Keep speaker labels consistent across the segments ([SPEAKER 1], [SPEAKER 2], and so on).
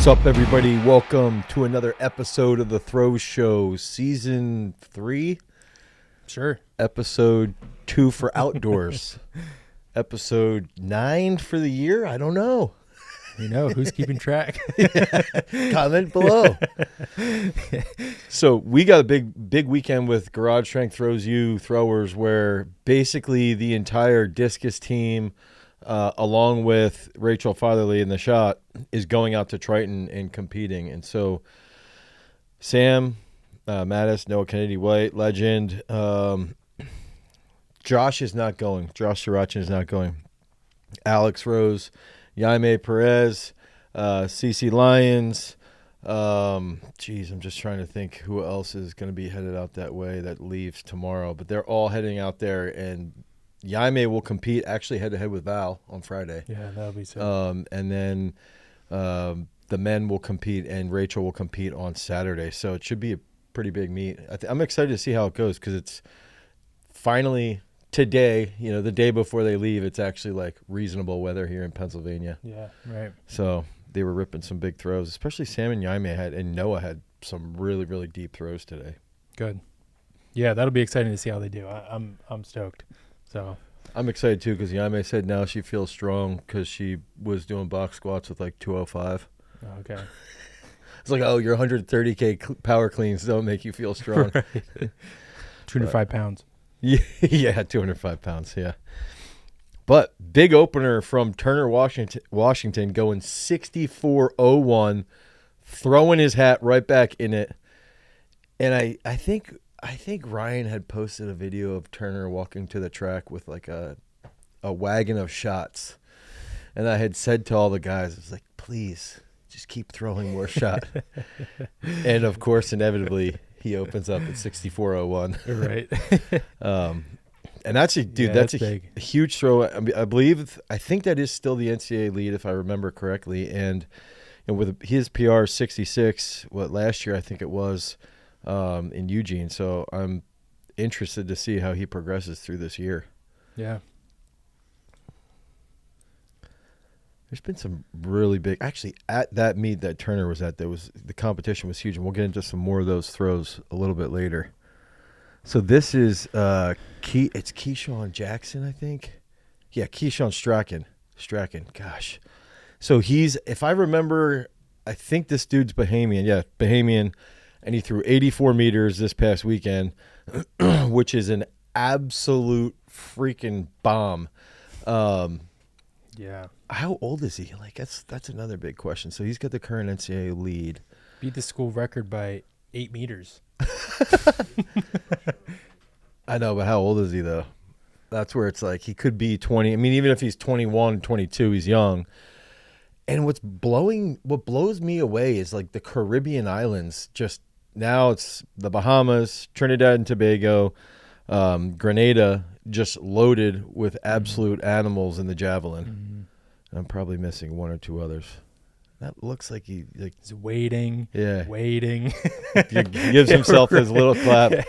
[SPEAKER 1] What's up, everybody? Welcome to another episode of the Throw Show, Season 3.
[SPEAKER 2] Sure.
[SPEAKER 1] Episode 2 for outdoors. Episode 9 for the year? I don't know.
[SPEAKER 2] You know, who's keeping track?
[SPEAKER 1] Comment below. So we got a big weekend with Garage Strength Throws You throwers, where basically the entire discus team, along with Rachel Fatherly in the shot, is going out to Triton and competing. And so Sam Mattis, Noah Kennedy White, legend. Josh is not going. Josh Sirachin is not going. Alex Rose, Jaime Perez, CC Lyons. I'm just trying to think who else is going to be headed out that way that leaves tomorrow. But they're all heading out there, and Jaime will compete actually head-to-head with Val on Friday.
[SPEAKER 2] Yeah, that'll be sick.
[SPEAKER 1] And then the men will compete, and Rachel will compete on Saturday. So it should be a pretty big meet. I'm excited to see how it goes, because it's finally today, the day before they leave, it's actually like reasonable weather here in Pennsylvania.
[SPEAKER 2] Yeah, right.
[SPEAKER 1] So they were ripping some big throws, especially Sam and Jaime and Noah had some really, really deep throws today.
[SPEAKER 2] Good. Yeah, that'll be exciting to see how they do. I'm stoked. So
[SPEAKER 1] I'm excited too, because Jaime said now she feels strong because she was doing box squats with like 205.
[SPEAKER 2] Okay.
[SPEAKER 1] It's like, oh, your 130K power cleans don't make you feel strong.
[SPEAKER 2] Right. 205 pounds.
[SPEAKER 1] Yeah, 205 pounds, yeah. But big opener from Turner, Washington, going 64.01, throwing his hat right back in it. And I think Ryan had posted a video of Turner walking to the track with like a wagon of shots. And I had said to all the guys, I was like, please, just keep throwing more shot. And, of course, inevitably, he opens up at 64.01.
[SPEAKER 2] Right.
[SPEAKER 1] And that's that's a
[SPEAKER 2] big.
[SPEAKER 1] Huge throw. I think that is still the NCAA lead, if I remember correctly. And with his PR 66, last year I think it was, in Eugene. So I'm interested to see how he progresses through this year.
[SPEAKER 2] Yeah.
[SPEAKER 1] There's been some really big, actually, at that meet that Turner was at, the competition was huge, and we'll get into some more of those throws a little bit later. So this is it's Keyshawn Jackson, I think. Yeah, Keyshawn Strachan. Gosh. So he's, if I remember, I think this dude's Bahamian. Yeah, Bahamian, and he threw 84 meters this past weekend, which is an absolute freaking bomb.
[SPEAKER 2] Yeah.
[SPEAKER 1] How old is he? Like that's another big question. So he's got the current NCAA lead.
[SPEAKER 2] Beat the school record by 8 meters.
[SPEAKER 1] I know, but how old is he though? That's where it's like he could be 20. I mean, even if he's 21, 22, he's young. And what blows me away is like the Caribbean islands. Just now it's the Bahamas, Trinidad and Tobago, Grenada, just loaded with absolute animals in the javelin.
[SPEAKER 2] Mm-hmm.
[SPEAKER 1] I'm probably missing one or two others. That looks like
[SPEAKER 2] he's waiting.
[SPEAKER 1] Yeah.
[SPEAKER 2] Waiting.
[SPEAKER 1] He gives himself his little clap.
[SPEAKER 3] He's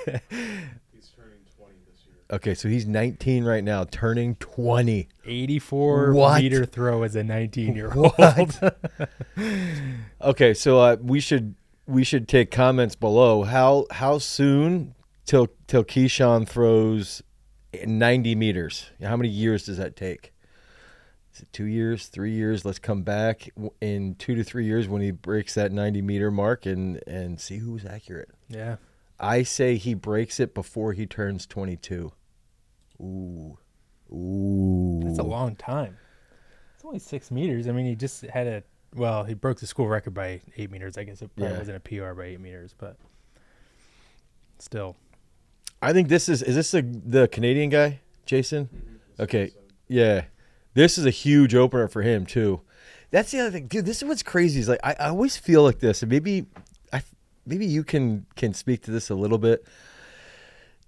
[SPEAKER 3] turning 20 this year.
[SPEAKER 1] Okay, so he's 19 right now, turning 20.
[SPEAKER 2] 84 meter throw as a 19-year-old.
[SPEAKER 1] Okay, so we should take comments below. How soon till Keyshawn throws 90 meters? How many years does that take? Is it 2 years, 3 years? Let's come back in 2 to 3 years when he breaks that 90-meter mark and see who's accurate.
[SPEAKER 2] Yeah.
[SPEAKER 1] I say he breaks it before he turns 22. Ooh.
[SPEAKER 2] That's a long time. It's only 6 meters. I mean, he just had he broke the school record by 8 meters. I guess it probably wasn't a PR by 8 meters, but still.
[SPEAKER 1] I think is this the Canadian guy, Jason?
[SPEAKER 3] Mm-hmm.
[SPEAKER 1] Okay. Yeah. This is a huge opener for him too. That's the other thing, dude. This is what's crazy. Is like I always feel like this, and maybe you can speak to this a little bit.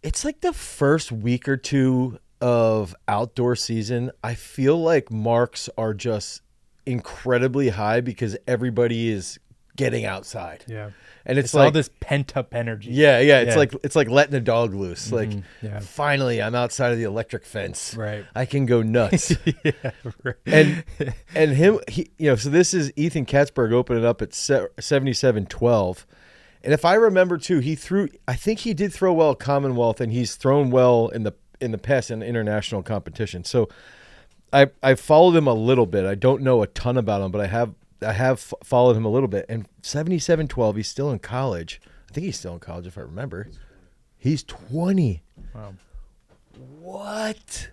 [SPEAKER 1] It's like the first week or two of outdoor season, I feel like marks are just incredibly high because everybody is getting outside.
[SPEAKER 2] Yeah.
[SPEAKER 1] And it's
[SPEAKER 2] all
[SPEAKER 1] like
[SPEAKER 2] this pent up energy.
[SPEAKER 1] Yeah. It's like letting a dog loose. Like
[SPEAKER 2] Yeah.
[SPEAKER 1] finally, I'm outside of the electric fence.
[SPEAKER 2] Right.
[SPEAKER 1] I can go nuts.
[SPEAKER 2] Yeah. Right.
[SPEAKER 1] And him, so this is Ethan Katzberg opening up at 77-12. And if I remember too, I think he did throw well at Commonwealth, and he's thrown well in the past in international competition. So I followed him a little bit. I don't know a ton about him, but I have followed him a little bit. And 77-12, he's still in college. I think he's still in college if I remember. He's 20.
[SPEAKER 2] Wow.
[SPEAKER 1] What?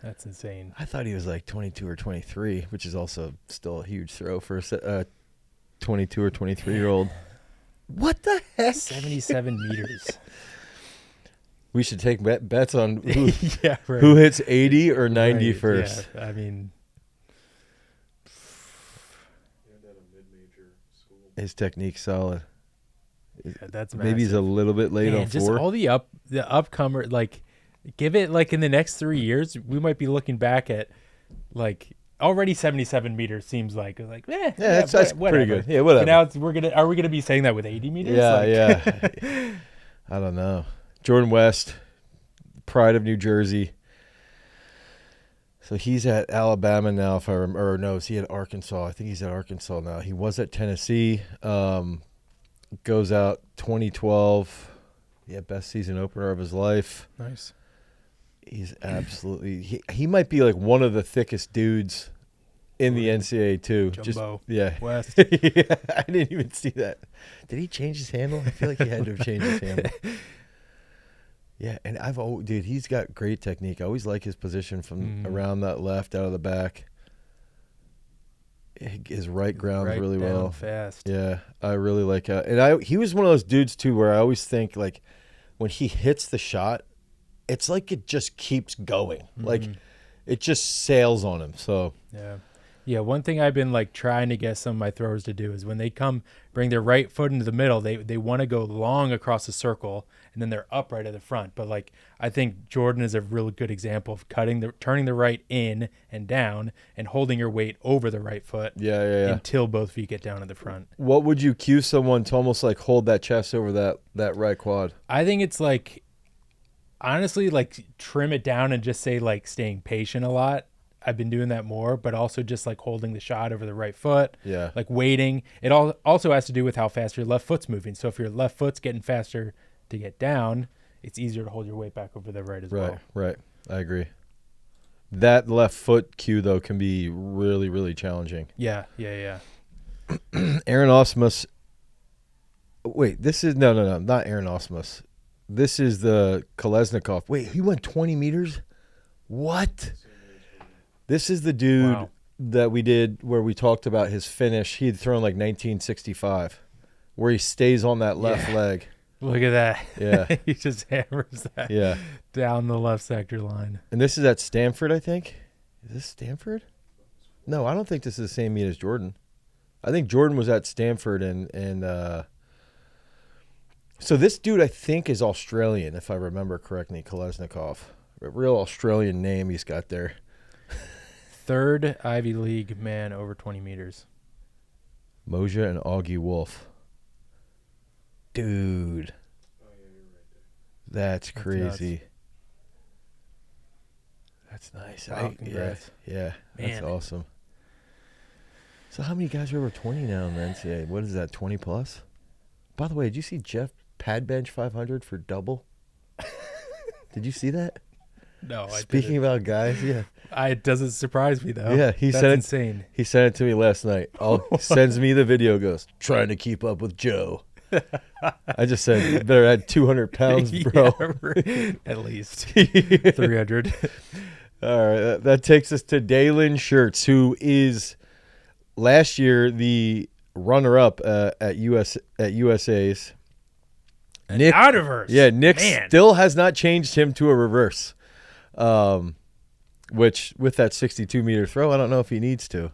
[SPEAKER 2] That's insane.
[SPEAKER 1] I thought he was like 22 or 23, which is also still a huge throw for a 22 or 23-year-old. What the heck?
[SPEAKER 2] 77 meters.
[SPEAKER 1] We should take bets on who,
[SPEAKER 2] Yeah, right.
[SPEAKER 1] who hits 80 or 90 first.
[SPEAKER 2] Yeah, I mean,
[SPEAKER 3] And at a mid-major school.
[SPEAKER 1] His technique's solid.
[SPEAKER 2] yeah, that's
[SPEAKER 1] Maybe he's a
[SPEAKER 2] massive.
[SPEAKER 1] little bit late
[SPEAKER 2] Man,
[SPEAKER 1] on
[SPEAKER 2] just
[SPEAKER 1] 4.
[SPEAKER 2] all the upcomer, like, give it like in the next 3 years, we might be looking back at like already 77 meters seems like
[SPEAKER 1] Yeah, that's pretty
[SPEAKER 2] whatever.
[SPEAKER 1] good. Yeah, whatever.
[SPEAKER 2] But now are we gonna be saying that with 80 meters?
[SPEAKER 1] Yeah,
[SPEAKER 2] Like,
[SPEAKER 1] yeah. I don't know. Jordan West, pride of New Jersey. So he's at Alabama now, if I remember. Or no, is he at Arkansas? I think he's at Arkansas now. He was at Tennessee. Goes out 2012. Yeah, best season opener of his life.
[SPEAKER 2] Nice.
[SPEAKER 1] He's absolutely. He might be like one of the thickest dudes in the NCAA too.
[SPEAKER 2] Jumbo.
[SPEAKER 1] Yeah.
[SPEAKER 2] West.
[SPEAKER 1] Yeah, I didn't even see that. Did he change his handle? I feel like he had to have changed his handle. Yeah, and dude, he's got great technique. I always like his position from around that left, out of the back. His right grounds
[SPEAKER 2] Right
[SPEAKER 1] really
[SPEAKER 2] down
[SPEAKER 1] well.
[SPEAKER 2] fast.
[SPEAKER 1] Yeah, I really like it. And he was one of those dudes too where I always think like when he hits the shot, it's like it just keeps going. Like it just sails on him. So
[SPEAKER 2] Yeah, one thing I've been like trying to get some of my throwers to do is when they bring their right foot into the middle, they want to go long across the circle and then they're upright at the front. But like I think Jordan is a really good example of turning the right in and down and holding your weight over the right foot.
[SPEAKER 1] Yeah.
[SPEAKER 2] Until both feet get down to the front.
[SPEAKER 1] What would you cue someone to almost like hold that chest over that right quad?
[SPEAKER 2] I think it's like honestly like trim it down and just say like staying patient a lot. I've been doing that more, but also just like holding the shot over the right foot.
[SPEAKER 1] Yeah.
[SPEAKER 2] Like waiting. It also has to do with how fast your left foot's moving. So if your left foot's getting faster to get down, it's easier to hold your weight back over the right as well.
[SPEAKER 1] Right. I agree. That left foot cue though can be really, really challenging.
[SPEAKER 2] Yeah.
[SPEAKER 1] Aaron Osmus. Wait, this is no, not Aaron Osmus. This is the Kolesnikov. Wait, he went 20 meters? What? This is the dude that we did where we talked about his finish. He had thrown like 1965, where he stays on that left leg.
[SPEAKER 2] Look at that.
[SPEAKER 1] Yeah.
[SPEAKER 2] He just hammers that
[SPEAKER 1] Yeah.
[SPEAKER 2] down the left sector line.
[SPEAKER 1] And this is at Stanford, I think. Is this Stanford? No, I don't think this is the same meet as Jordan. I think Jordan was at Stanford and so this dude I think is Australian, if I remember correctly, Kolesnikov. A real Australian name he's got there.
[SPEAKER 2] Third Ivy League man over 20 meters.
[SPEAKER 1] Moja and Augie Wolf. Dude.
[SPEAKER 3] Oh, yeah, you're right
[SPEAKER 1] That's crazy.
[SPEAKER 2] nuts.
[SPEAKER 1] That's nice.
[SPEAKER 2] Wow, congrats.
[SPEAKER 1] Yeah, that's
[SPEAKER 2] Man.
[SPEAKER 1] awesome. So how many guys are over 20 now in the NCAA? What is that, 20 plus? By the way, did you see Jeff pad bench 500 for double? Did you see that?
[SPEAKER 2] No, I
[SPEAKER 1] Speaking
[SPEAKER 2] didn't.
[SPEAKER 1] about guys, yeah.
[SPEAKER 2] It doesn't surprise me though.
[SPEAKER 1] Yeah,
[SPEAKER 2] That's insane.
[SPEAKER 1] He sent it to me last night. Sends me the video, goes, trying to keep up with Joe. I just said, you better add 200 pounds, bro.
[SPEAKER 2] Yeah, at least 300.
[SPEAKER 1] All right, that takes us to Dalen Schertz, who is last year the runner-up at USA's. Nick,
[SPEAKER 2] Out of reverse.
[SPEAKER 1] yeah, Nick
[SPEAKER 2] Man.
[SPEAKER 1] still has not changed him to a reverse, which with that 62-meter throw, I don't know if he needs to.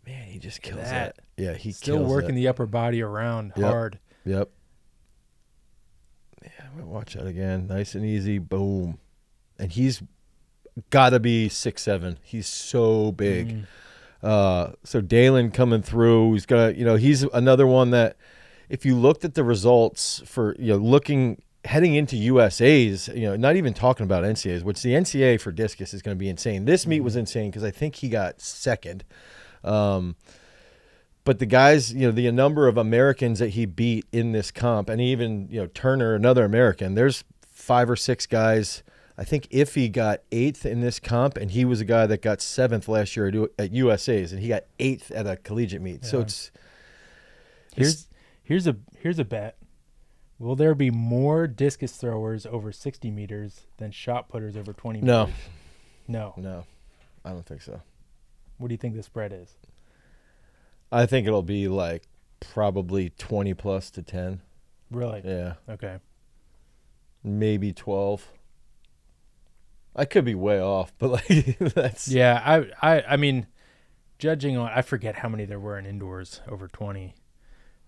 [SPEAKER 1] Man, he just kills that. Yeah, he
[SPEAKER 2] Still
[SPEAKER 1] kills
[SPEAKER 2] working
[SPEAKER 1] it.
[SPEAKER 2] the upper body around
[SPEAKER 1] Yep.
[SPEAKER 2] hard.
[SPEAKER 1] Yep. Yeah, I'm gonna watch that again. Nice and easy. Boom. And he's got to be 6'7". He's so big. So Dalen coming through, he's gonna, he's another one that, if you looked at the results for, heading into USA's, not even talking about NCAs, which the NCAA for discus is going to be insane. This meet was insane because I think he got second. But the guys, the number of Americans that he beat in this comp, and even, Turner, another American, there's 5 or 6 guys. I think Iffy got 8th in this comp, and he was a guy that got 7th last year at USA's, and he got 8th at a collegiate meet. Yeah. So
[SPEAKER 2] here's a bet. Will there be more discus throwers over 60 meters than shot putters over 20 meters? No,
[SPEAKER 1] I don't think so.
[SPEAKER 2] What do you think the spread is?
[SPEAKER 1] I think it'll be like probably 20 plus to 10.
[SPEAKER 2] Really?
[SPEAKER 1] Yeah.
[SPEAKER 2] Okay.
[SPEAKER 1] Maybe 12. I could be way off, but like that's.
[SPEAKER 2] Yeah, I mean, judging on, I forget how many there were in indoors over 20,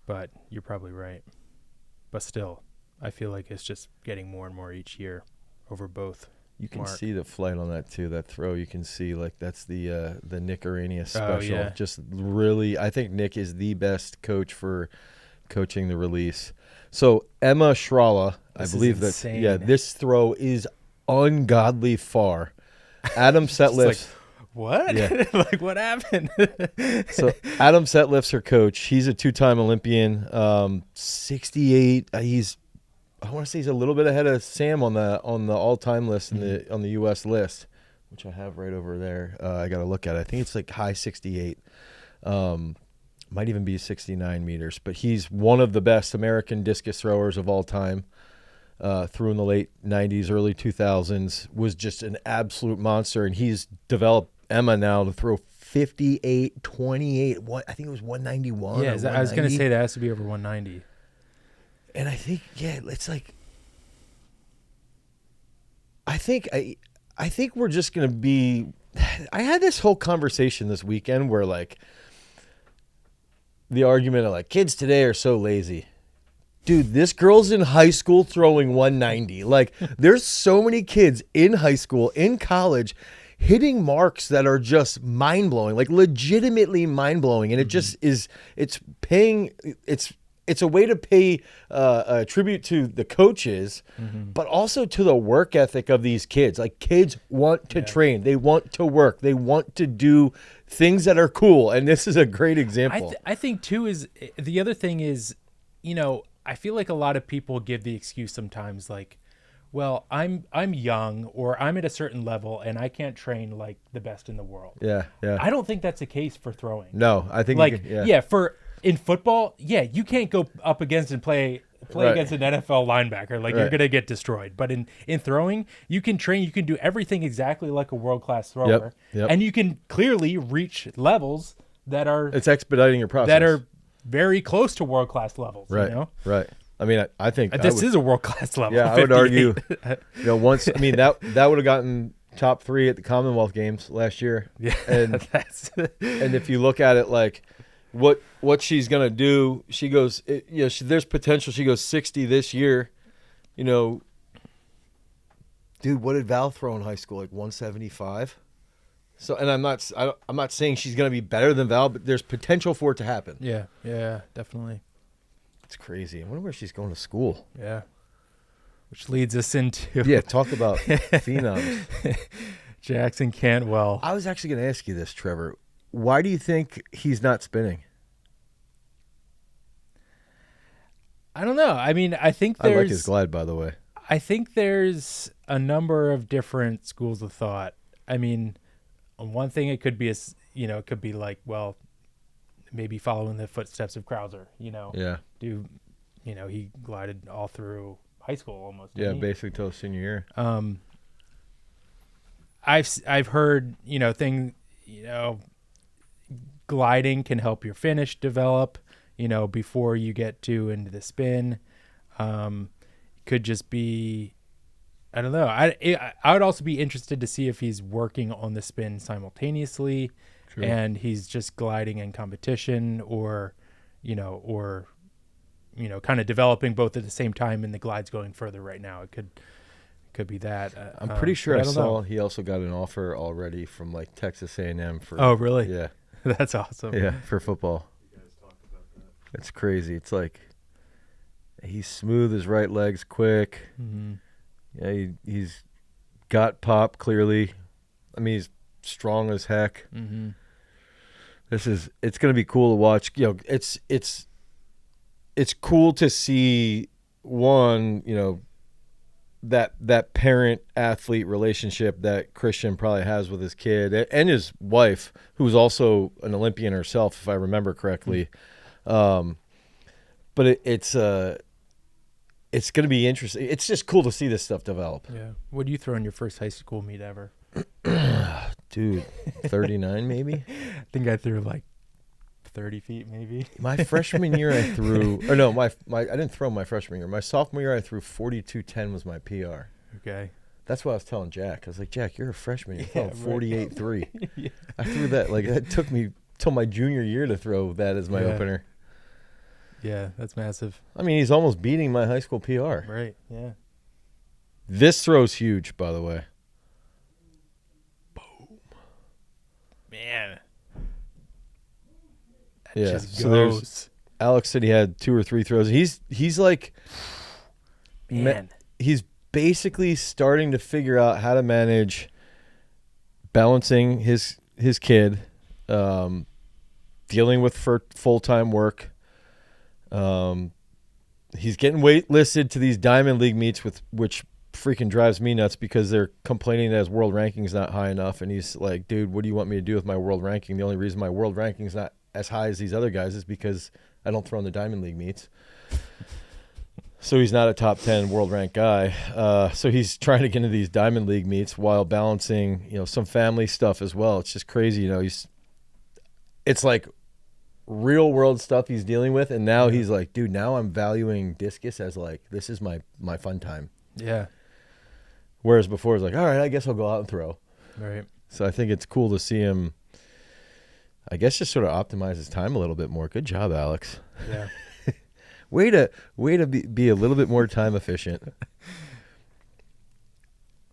[SPEAKER 2] but you're probably right. But still, I feel like it's just getting more and more each year over both.
[SPEAKER 1] You can see the flight on that too. That throw, you can see like that's the Nick Arrhenius special.
[SPEAKER 2] Oh, yeah.
[SPEAKER 1] Just really, I think Nick is the best coach for coaching the release. So Emma Schrala, I believe that. Yeah, this throw is ungodly far. Adam Setliff's.
[SPEAKER 2] What?
[SPEAKER 1] Yeah.
[SPEAKER 2] Like, what happened?
[SPEAKER 1] So Adam Setliff's her coach. He's a 2-time Olympian. 68. I want to say he's a little bit ahead of Sam on the all-time list on the U.S. list, which I have right over there. I got to look at it. I think it's like high 68. Might even be 69 meters. But he's one of the best American discus throwers of all time. Through in the late 90s, early 2000s, was just an absolute monster. And he's developed Emma now to throw 58, 28. I think it was 191.
[SPEAKER 2] Yeah, I was going to say that has to be over 190.
[SPEAKER 1] And I think, it's like, I think we're just going to be, I had this whole conversation this weekend where like the argument of like kids today are so lazy. Dude, this girl's in high school throwing 190. Like there's so many kids in high school, in college, hitting marks that are just mind-blowing, like legitimately mind-blowing. And it just is, it's a way to pay a tribute to the coaches, but also to the work ethic of these kids. Like kids want to train. They want to work. They want to do things that are cool. And this is a great example.
[SPEAKER 2] I think too is the other thing is, I feel like a lot of people give the excuse sometimes like, well, I'm young or I'm at a certain level and I can't train like the best in the world.
[SPEAKER 1] Yeah.
[SPEAKER 2] I don't think that's the case for throwing.
[SPEAKER 1] No, I think
[SPEAKER 2] like in football, you can't go up against and play against an NFL linebacker. Like you're gonna get destroyed. But in throwing, you can train. You can do everything exactly like a world class thrower, and you can clearly reach levels that are.
[SPEAKER 1] It's expediting your process.
[SPEAKER 2] That are very close to world class levels.
[SPEAKER 1] Right. Right. I mean, I think
[SPEAKER 2] this is a world class level.
[SPEAKER 1] Yeah, I would argue. Once I mean that would have gotten top 3 at the Commonwealth Games last year.
[SPEAKER 2] Yeah,
[SPEAKER 1] and if you look at it like. What she's gonna do? She goes, there's potential. She goes 60 this year. Dude, what did Val throw in high school? Like 175. So, and I'm not saying she's gonna be better than Val, but there's potential for it to happen.
[SPEAKER 2] Yeah, definitely.
[SPEAKER 1] It's crazy. I wonder where she's going to school.
[SPEAKER 2] Yeah, which leads us into
[SPEAKER 1] talk about phenoms.
[SPEAKER 2] Jackson Cantwell.
[SPEAKER 1] I was actually gonna ask you this, Trevor. Why do you think he's not spinning?
[SPEAKER 2] I don't know. I mean, I think
[SPEAKER 1] I like his glide, by the way.
[SPEAKER 2] I think there's a number of different schools of thought. I mean, on one thing, it could be it could be like, well, maybe following the footsteps of Crouser.
[SPEAKER 1] Yeah.
[SPEAKER 2] He glided all through high school almost.
[SPEAKER 1] Yeah, basically till his senior year.
[SPEAKER 2] I've heard gliding can help your finish develop, before you get into the spin. Could just be, I don't know. I would also be interested to see if he's working on the spin simultaneously. True. And he's just gliding in competition or kind of developing both at the same time and the glide's going further right now. It could be that.
[SPEAKER 1] I'm pretty sure I saw he also got an offer already from like Texas A&M for.
[SPEAKER 2] Oh, really?
[SPEAKER 1] Yeah.
[SPEAKER 2] That's awesome.
[SPEAKER 1] Yeah, for football.
[SPEAKER 3] You guys talked about that.
[SPEAKER 1] It's crazy. It's like he's smooth. His right leg's quick.
[SPEAKER 2] Mm-hmm.
[SPEAKER 1] Yeah, he's got pop clearly. I mean, he's strong as heck.
[SPEAKER 2] Mm-hmm.
[SPEAKER 1] It's going to be cool to watch. You know, it's cool to see one, you know, that parent athlete relationship that Christian probably has with his kid and his wife, who's also an Olympian herself, if I remember correctly. But it's going to be interesting. It's just cool to see this stuff develop.
[SPEAKER 2] Yeah. What do you throw in your first high school meet ever?
[SPEAKER 1] Dude, 39 maybe?
[SPEAKER 2] I think I threw like 30 feet maybe.
[SPEAKER 1] My freshman year I threw, or no, I didn't throw my freshman year. My sophomore year I threw 42.10 was my PR.
[SPEAKER 2] Okay.
[SPEAKER 1] That's what I was telling Jack. I was like, Jack, you're a freshman. You're throwing
[SPEAKER 2] right.
[SPEAKER 1] 48.3.
[SPEAKER 2] Yeah.
[SPEAKER 1] I threw that. Like, it took me till my junior year to throw that as my
[SPEAKER 2] Yeah.
[SPEAKER 1] opener.
[SPEAKER 2] Yeah, that's massive.
[SPEAKER 1] I mean, he's almost beating my high school PR.
[SPEAKER 2] Right. Yeah.
[SPEAKER 1] This throw's huge, by the way.
[SPEAKER 2] Man. That
[SPEAKER 1] Yeah,
[SPEAKER 2] just
[SPEAKER 1] so
[SPEAKER 2] goes.
[SPEAKER 1] Alex said he had 2 or 3 throws. He's like,
[SPEAKER 2] Man.
[SPEAKER 1] he's basically starting to figure out how to manage balancing his kid, dealing with full-time work. He's getting waitlisted to these Diamond League meets, which freaking drives me nuts because they're complaining that his world ranking's not high enough. And he's like, dude, what do you want me to do with my world ranking? The only reason my world ranking's not as high as these other guys is because I don't throw in the Diamond League meets. So he's not a top 10 world ranked guy. So he's trying to get into these Diamond League meets while balancing, you know, some family stuff as well. It's just crazy. You know, it's like real world stuff he's dealing with. And now he's like, dude, now I'm valuing discus as like, this is my fun time.
[SPEAKER 2] Yeah.
[SPEAKER 1] Whereas before it's like, all right, I guess I'll go out and throw.
[SPEAKER 2] Right.
[SPEAKER 1] So I think it's cool to see him, I guess, just sort of optimize his time a little bit more. Good job, Alex.
[SPEAKER 2] Yeah.
[SPEAKER 1] Way to be a little bit more time efficient.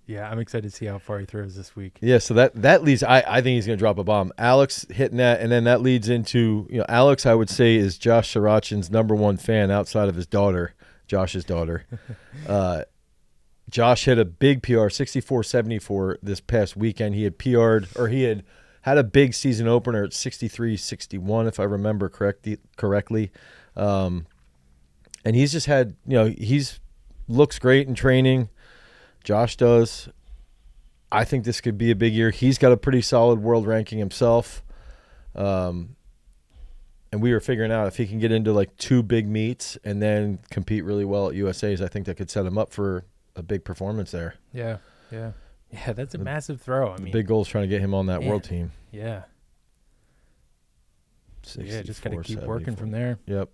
[SPEAKER 2] Yeah, I'm excited to see how far he throws this week.
[SPEAKER 1] Yeah, so that leads. I think he's going to drop a bomb. Alex hitting that, and then that leads into, you know, Alex, I would say, is Josh Sarachin's #1 fan outside of his daughter, Josh's daughter. Josh hit a big PR, 64-74 this past weekend. He had PR'd, or he had a big season opener at 63-61, if I remember correctly. And he's just had, you know, looks great in training. Josh does. I think this could be a big year. He's got a pretty solid world ranking himself. And we were figuring out if he can get into like 2 big meets and then compete really well at USA's, I think that could set him up for a big performance there.
[SPEAKER 2] Yeah. Yeah. Yeah, that's a massive throw. I mean,
[SPEAKER 1] Big goal is trying to get him on that world team.
[SPEAKER 2] Yeah. Yeah, just got to keep working from there.
[SPEAKER 1] Yep.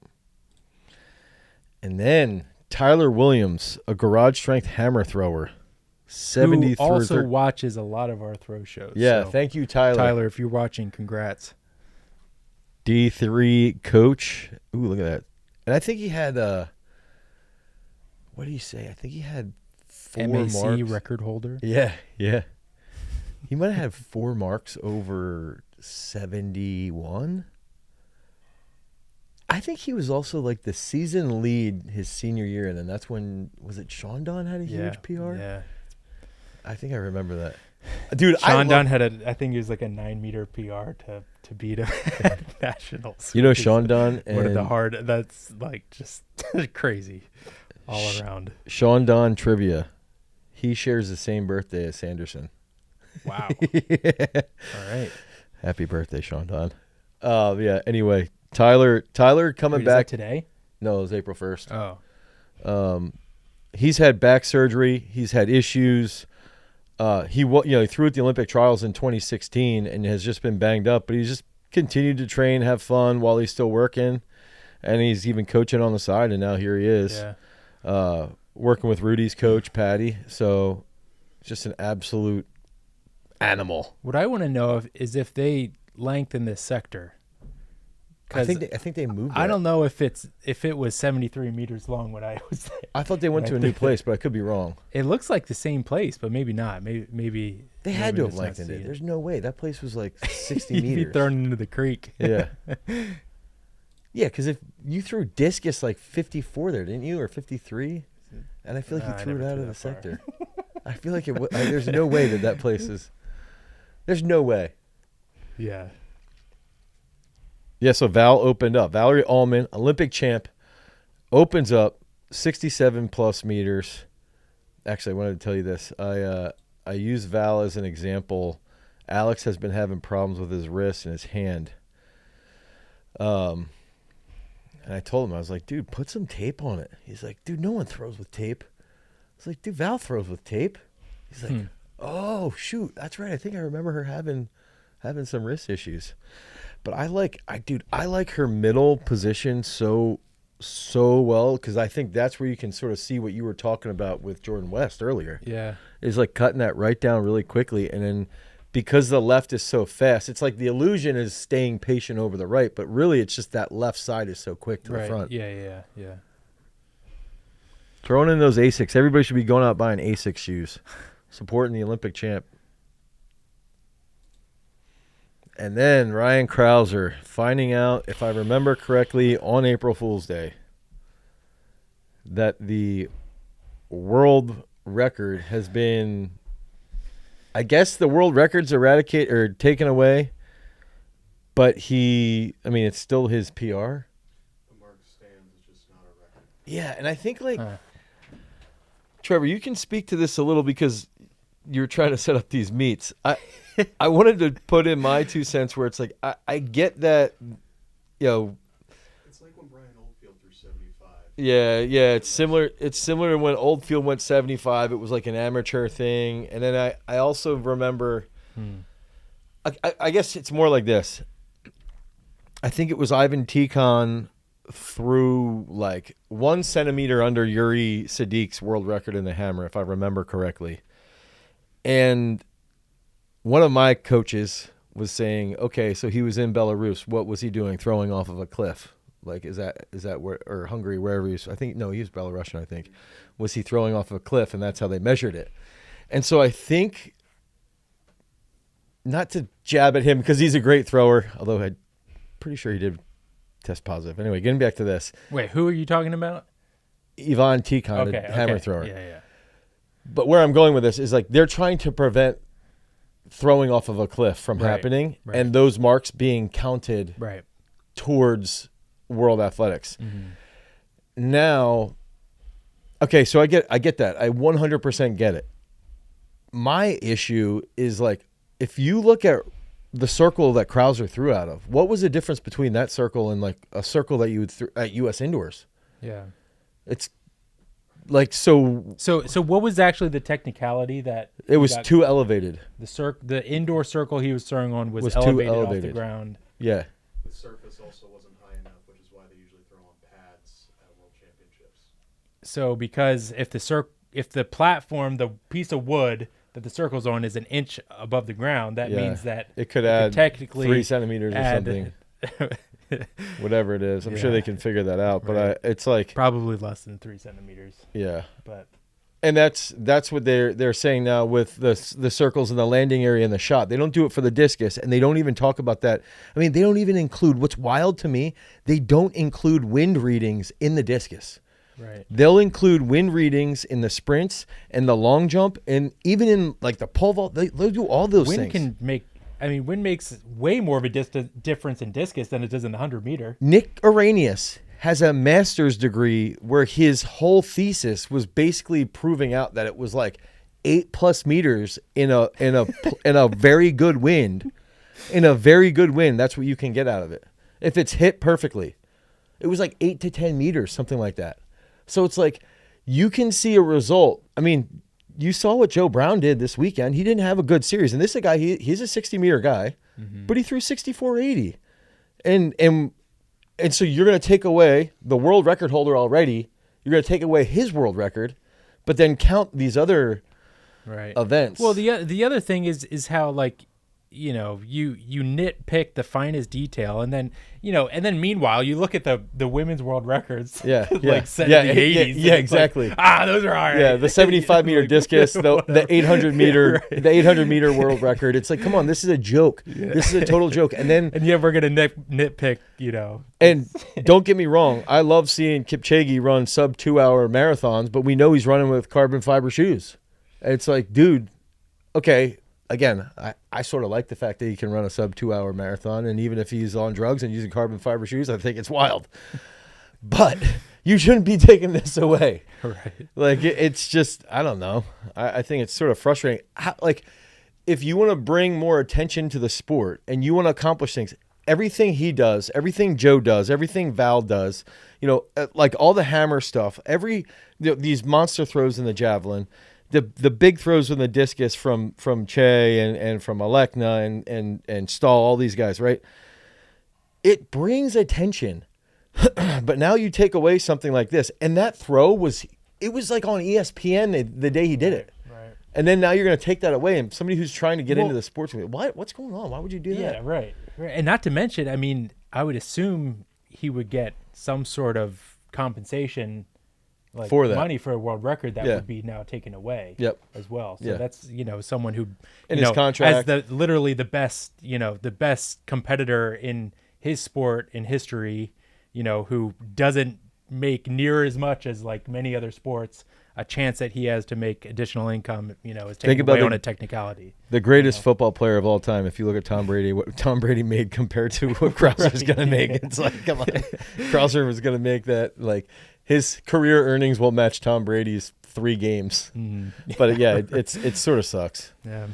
[SPEAKER 1] And then Tyler Williams, a garage strength hammer thrower. 70
[SPEAKER 2] Who also watches a lot of our throw shows.
[SPEAKER 1] Yeah,
[SPEAKER 2] so
[SPEAKER 1] thank you, Tyler.
[SPEAKER 2] Tyler, if you're watching, congrats.
[SPEAKER 1] D3 coach. Ooh, look at that. And I think he had what did he say? I think he had 4
[SPEAKER 2] MAC
[SPEAKER 1] marks.
[SPEAKER 2] record holder.
[SPEAKER 1] Yeah. He might have had 4 marks over 71. I think he was also like the season lead his senior year, and then that's when, was it Sean Don had a huge PR?
[SPEAKER 2] Yeah.
[SPEAKER 1] I think I remember that. Dude,
[SPEAKER 2] Sean Don had I think he was like a 9-meter PR to beat him at nationals.
[SPEAKER 1] You know Sean Don and
[SPEAKER 2] one of the that's like just crazy all around.
[SPEAKER 1] Sean Don trivia. He shares the same birthday as Sanderson.
[SPEAKER 2] Wow.
[SPEAKER 1] Yeah.
[SPEAKER 2] All right.
[SPEAKER 1] Happy birthday, Sean Don. Yeah, anyway, Tyler coming
[SPEAKER 2] Wait,
[SPEAKER 1] back
[SPEAKER 2] is that today?
[SPEAKER 1] No, it was April 1st.
[SPEAKER 2] Oh.
[SPEAKER 1] He's had back surgery. He's had issues. He threw at the Olympic trials in 2016 and has just been banged up, but he's just continued to train, have fun while he's still working, and he's even coaching on the side. And now here he is, working with Rudy's coach, Patty. So, just an absolute animal.
[SPEAKER 2] What I want to know is if they lengthen this sector,
[SPEAKER 1] I think they moved.
[SPEAKER 2] I don't know if it was 73 meters long when I was there.
[SPEAKER 1] I thought they went to a new place, but I could be wrong.
[SPEAKER 2] It looks like the same place, but maybe not. Maybe
[SPEAKER 1] They had to have lengthened it. There's no way. That place was like 60
[SPEAKER 2] You'd
[SPEAKER 1] meters.
[SPEAKER 2] be thrown into the creek.
[SPEAKER 1] Yeah. Yeah, because if you threw discus like 54 there, didn't you? Or 53? And I feel like you threw it out of the sector. I feel like there's no way that place is. There's no way.
[SPEAKER 2] Yeah.
[SPEAKER 1] Yeah, so Val opened up. Valerie Ullman, Olympic champ, opens up 67 plus meters. Actually, I wanted to tell you this. I use Val as an example. Alex has been having problems with his wrist and his hand. And I told him, I was like, dude, put some tape on it. He's like, dude, no one throws with tape. I was like, dude, Val throws with tape. He's like, oh, shoot, that's right. I think I remember her having some wrist issues. But I like her middle position so well, because I think that's where you can sort of see what you were talking about with Jordan West earlier.
[SPEAKER 2] Yeah.
[SPEAKER 1] Is like cutting that right down really quickly, and then because the left is so fast, it's like the illusion is staying patient over the right, but really it's just that left side is so quick to the front.
[SPEAKER 2] Yeah.
[SPEAKER 1] Throwing in those Asics. Everybody should be going out buying Asics shoes, supporting the Olympic champ. And then Ryan Crouser finding out, if I remember correctly, on April Fool's Day, that the world record has been, I guess the world record's eradicated or taken away, but it's still his PR.
[SPEAKER 3] The mark stands, it's just not a record.
[SPEAKER 1] Yeah, and I think Trevor, you can speak to this a little because you're trying to set up these meets. I wanted to put in my 2 cents where it's like, I get that,
[SPEAKER 3] It's like when Brian Oldfield threw 75.
[SPEAKER 1] Yeah, it's similar. It's similar to when Oldfield went 75. It was like an amateur thing. And then I also remember, I guess it's more like this. I think it was Ivan Tikon threw like 1 centimeter under Yuri Sadiq's world record in the hammer, if I remember correctly. And one of my coaches was saying, okay, so he was in Belarus. What was he doing? Throwing off of a cliff? Like, is that where, or Hungary, wherever he was? He was Belarusian, I think. Was he throwing off of a cliff? And that's how they measured it. And so I think, not to jab at him because he's a great thrower, although I'm pretty sure he did test positive. Anyway, getting back to this.
[SPEAKER 2] Wait, who are you talking about?
[SPEAKER 1] Ivan Tikon, the hammer thrower.
[SPEAKER 2] Yeah.
[SPEAKER 1] But where I'm going with this is like they're trying to prevent throwing off of a cliff from happening and those marks being counted towards world athletics. Mm-hmm. Now, okay, so I get that. I 100% get it. My issue is like, if you look at the circle that Crouser threw out of, what was the difference between that circle and like a circle that you would at U.S. indoors?
[SPEAKER 2] Yeah.
[SPEAKER 1] It's like, so
[SPEAKER 2] what was actually the technicality that
[SPEAKER 1] it was too elevated?
[SPEAKER 2] The indoor circle he was throwing on was elevated off the ground.
[SPEAKER 1] Yeah.
[SPEAKER 3] The surface also wasn't high enough, which is why they usually throw on pads at World Championships.
[SPEAKER 2] So because if the platform, the piece of wood that the circle's on is an inch above the ground, that means that
[SPEAKER 1] it could add
[SPEAKER 2] technically
[SPEAKER 1] 3 centimeters or something. Whatever it is, I'm sure they can figure that out. But it's like
[SPEAKER 2] probably less than 3 centimeters.
[SPEAKER 1] Yeah,
[SPEAKER 2] but
[SPEAKER 1] and that's what they're saying now with the circles in the landing area and the shot. They don't do it for the discus, and they don't even talk about that. I mean, they don't even include, what's wild to me, they don't include wind readings in the discus.
[SPEAKER 2] Right.
[SPEAKER 1] They'll include wind readings in the sprints and the long jump, and even in like the pole vault. They'll do all those things.
[SPEAKER 2] Wind makes way more of a difference in discus than it does in the 100-meter.
[SPEAKER 1] Nick Arrhenius has a master's degree where his whole thesis was basically proving out that it was like 8+ meters in a very good wind. In a very good wind, that's what you can get out of it if it's hit perfectly. It was like 8 to 10 meters, something like that. So it's like you can see a result. I mean, you saw what Joe Brown did this weekend. He didn't have a good series. And this is a guy, he's a 60-meter guy, but he threw 64.80. And so you're going to take away the world record holder already. You're going to take away his world record, but then count these other events.
[SPEAKER 2] Well, the other thing is how, like, you nitpick the finest detail, and then meanwhile you look at the women's world records, like set in the 80s.
[SPEAKER 1] Yeah, exactly.
[SPEAKER 2] Like, those are all right.
[SPEAKER 1] Yeah, the 75-meter
[SPEAKER 2] like,
[SPEAKER 1] discus, the 800-meter,
[SPEAKER 2] right.
[SPEAKER 1] the 800-meter world record. It's like, come on, this is a joke.
[SPEAKER 2] Yeah.
[SPEAKER 1] This is a total joke. And then,
[SPEAKER 2] we're gonna nitpick,
[SPEAKER 1] And don't get me wrong, I love seeing Kipchoge run sub 2-hour marathons, but we know he's running with carbon fiber shoes. It's like, dude, okay. Again, I sort of like the fact that he can run a sub 2-hour marathon, and even if he's on drugs and using carbon fiber shoes, I think it's wild. But you shouldn't be taking this away.
[SPEAKER 2] Right.
[SPEAKER 1] Like, it's just, I don't know. I think it's sort of frustrating. If you want to bring more attention to the sport and you want to accomplish things, everything he does, everything Joe does, everything Val does, like all the hammer stuff, these monster throws in the javelin, the big throws in the discus from Che and from Alekna and Stahl, all these guys, right? It brings attention. But now you take away something like this, and that throw was like on ESPN the day he did it.
[SPEAKER 2] Right.
[SPEAKER 1] And then now you're going to take that away, and somebody who's trying to get into the sports, what's going on? Why would you do that?
[SPEAKER 2] Yeah, right. And not to mention, I mean, I would assume he would get some sort of compensation, like
[SPEAKER 1] for that
[SPEAKER 2] money for a world record that would be now taken away.
[SPEAKER 1] Yep.
[SPEAKER 2] As well. So that's someone who
[SPEAKER 1] in his contract
[SPEAKER 2] as literally the best the best competitor in his sport in history, who doesn't make near as much as like many other sports. A chance that he has to make additional income, is taken away on a technicality.
[SPEAKER 1] The greatest football player of all time. If you look at Tom Brady, what Tom Brady made compared to what Crouser's going to make, it's like, come on, Crouser was going to make that. Like his career earnings will match Tom Brady's 3 games. But yeah, it sort of sucks.
[SPEAKER 2] Yeah.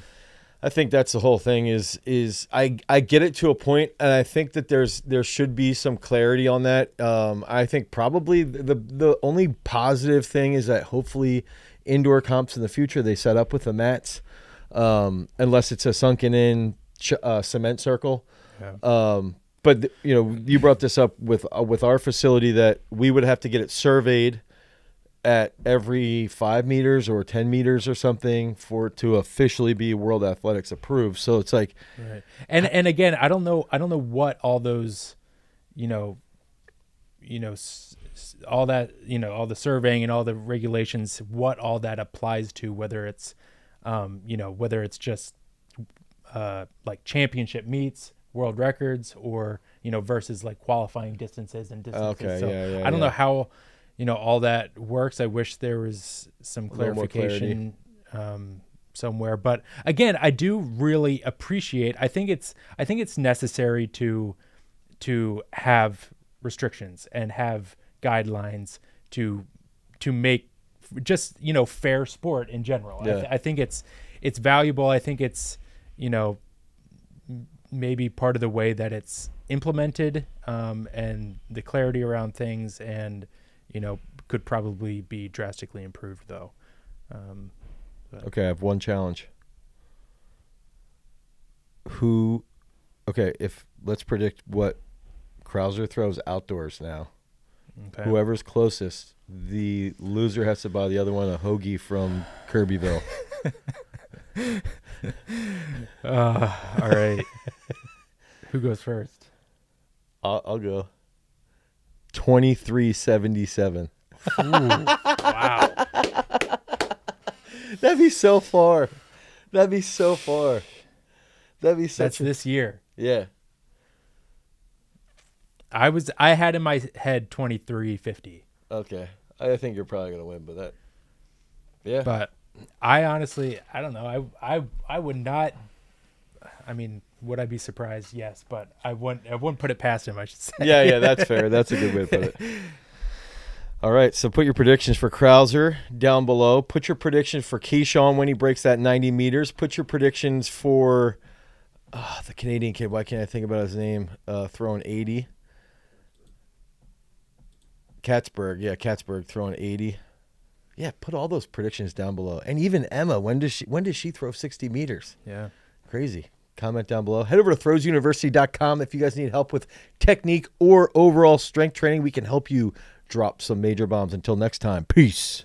[SPEAKER 1] I think that's the whole thing. Is I get it to a point, and I think that there should be some clarity on that. I think probably the only positive thing is that hopefully indoor comps in the future they set up with the mats, unless it's a sunken in cement circle.
[SPEAKER 2] Yeah.
[SPEAKER 1] But you brought this up with our facility that we would have to get it surveyed at every 5 meters or 10 meters or something for it to officially be World Athletics approved. So it's like,
[SPEAKER 2] right. And again, I don't know what all those, all that, all the surveying and all the regulations, what all that applies to, whether it's, whether it's just like championship meets, world records, or, versus like qualifying distances and distances.
[SPEAKER 1] Okay,
[SPEAKER 2] so I don't know how, all that works. I wish there was some clarification somewhere. But again, I do really appreciate. I think it's necessary to have restrictions and have guidelines to make just fair sport in general.
[SPEAKER 1] Yeah.
[SPEAKER 2] I think it's valuable. I think it's maybe part of the way that it's implemented and the clarity around things and. Could probably be drastically improved, though.
[SPEAKER 1] Okay, I have one challenge. Let's predict what Crouser throws outdoors now. Okay. Whoever's closest, the loser has to buy the other one a hoagie from Kirbyville.
[SPEAKER 2] All right. Who goes first?
[SPEAKER 1] I'll go. 2377.
[SPEAKER 2] Wow.
[SPEAKER 1] That'd be so far. That'd be such
[SPEAKER 2] That's this year.
[SPEAKER 1] Yeah.
[SPEAKER 2] I had in my head 2350.
[SPEAKER 1] Okay. I think you're probably going to win, but that. Yeah.
[SPEAKER 2] But I honestly, I don't know. I would not. I mean, would I be surprised? Yes, but I wouldn't put it past him, I should say.
[SPEAKER 1] Yeah, that's fair. That's a good way to put it. All right, so put your predictions for Crouser down below. Put your predictions for Keyshawn when he breaks that 90 meters. Put your predictions for the Canadian kid. Why can't I think about his name? Throwing 80. Katzberg throwing 80. Yeah, put all those predictions down below. And even Emma, when does she throw 60 meters?
[SPEAKER 2] Yeah.
[SPEAKER 1] Crazy. Comment down below. Head over to throwsuniversity.com if you guys need help with technique or overall strength training. We can help you drop some major bombs. Until next time, peace.